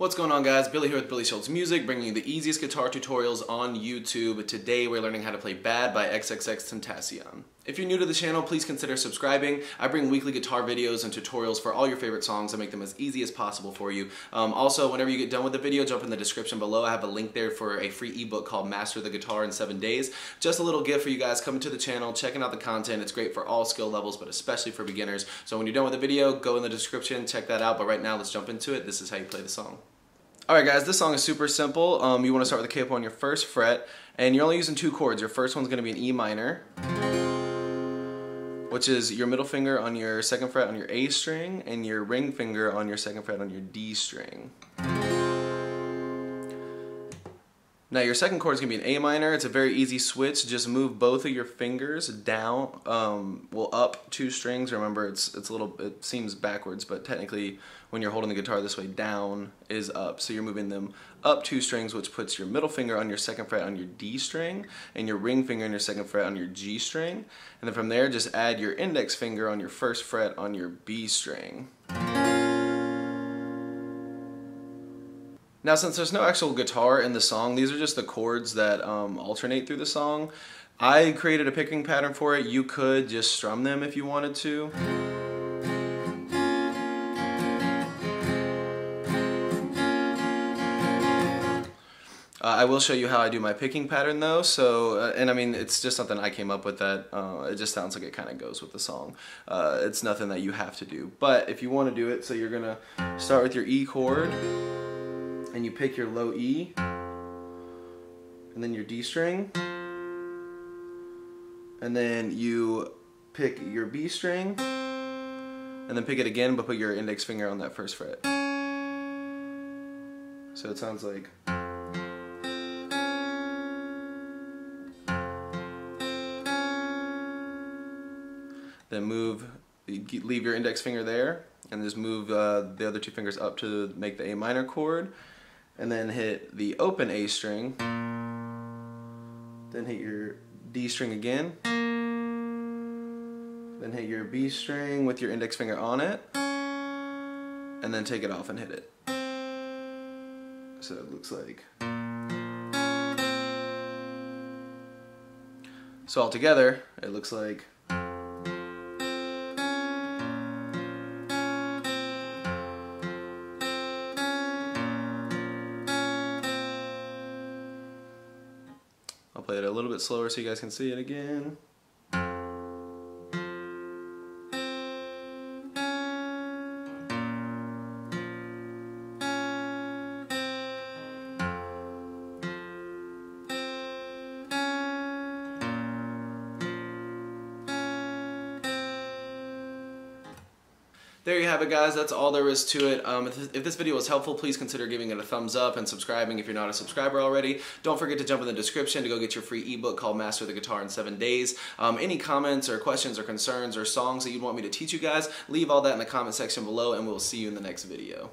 What's going on, guys? Billy here with billyshultzmusic, bringing you the easiest guitar tutorials on YouTube. Today we're learning how to play Bad by XXXTentacion. If you're new to the channel, please consider subscribing. I bring weekly guitar videos and tutorials for all your favorite songs and make them as easy as possible for you. Also, whenever you get done with the video, jump in the description below. I have a link there for a free ebook called Master the Guitar in 7 Days. Just a little gift for you guys coming to the channel, checking out the content. It's great for all skill levels, but especially for beginners. So when you're done with the video, go in the description, check that out. But right now, let's jump into it. This is how you play the song. Alright guys, this song is super simple. You want to start with the capo on your first fret, and you're only using 2 chords. Your first one's going to be an E minor, which is your middle finger on your 2nd fret on your A string, and your ring finger on your 2nd fret on your D string. Now your second chord is going to be an A minor. It's a very easy switch. Just move both of your fingers down, up 2 strings. Remember, it seems backwards, but technically when you're holding the guitar this way, down is up. So you're moving them up 2 strings, which puts your middle finger on your 2nd fret on your D string, and your ring finger on your 2nd fret on your G string. And then from there, just add your index finger on your 1st fret on your B string. Now, since there's no actual guitar in the song, these are just the chords that alternate through the song. I created a picking pattern for it. You could just strum them if you wanted to. I will show you how I do my picking pattern though, and I mean, it's just something I came up with that it just sounds like it kind of goes with the song. It's nothing that you have to do, but if you want to do it, so you're gonna start with your E chord, and you pick your low E, and then your D string, and then you pick your B string, and then pick it again, but put your index finger on that 1st fret. So it sounds like... Then leave your index finger there, and just move the other 2 fingers up to make the A minor chord, and then hit the open A string, then hit your D string again, then hit your B string with your index finger on it, and then take it off and hit it. So it looks like... So all together, it looks like... I'll play it a little bit slower so you guys can see it again. There you have it, guys. That's all there is to it. If this video was helpful, please consider giving it a thumbs up and subscribing if you're not a subscriber already. Don't forget to jump in the description to go get your free ebook called Master the Guitar in 7 Days. Any comments or questions or concerns or songs that you'd want me to teach you guys, leave all that in the comment section below, and we'll see you in the next video.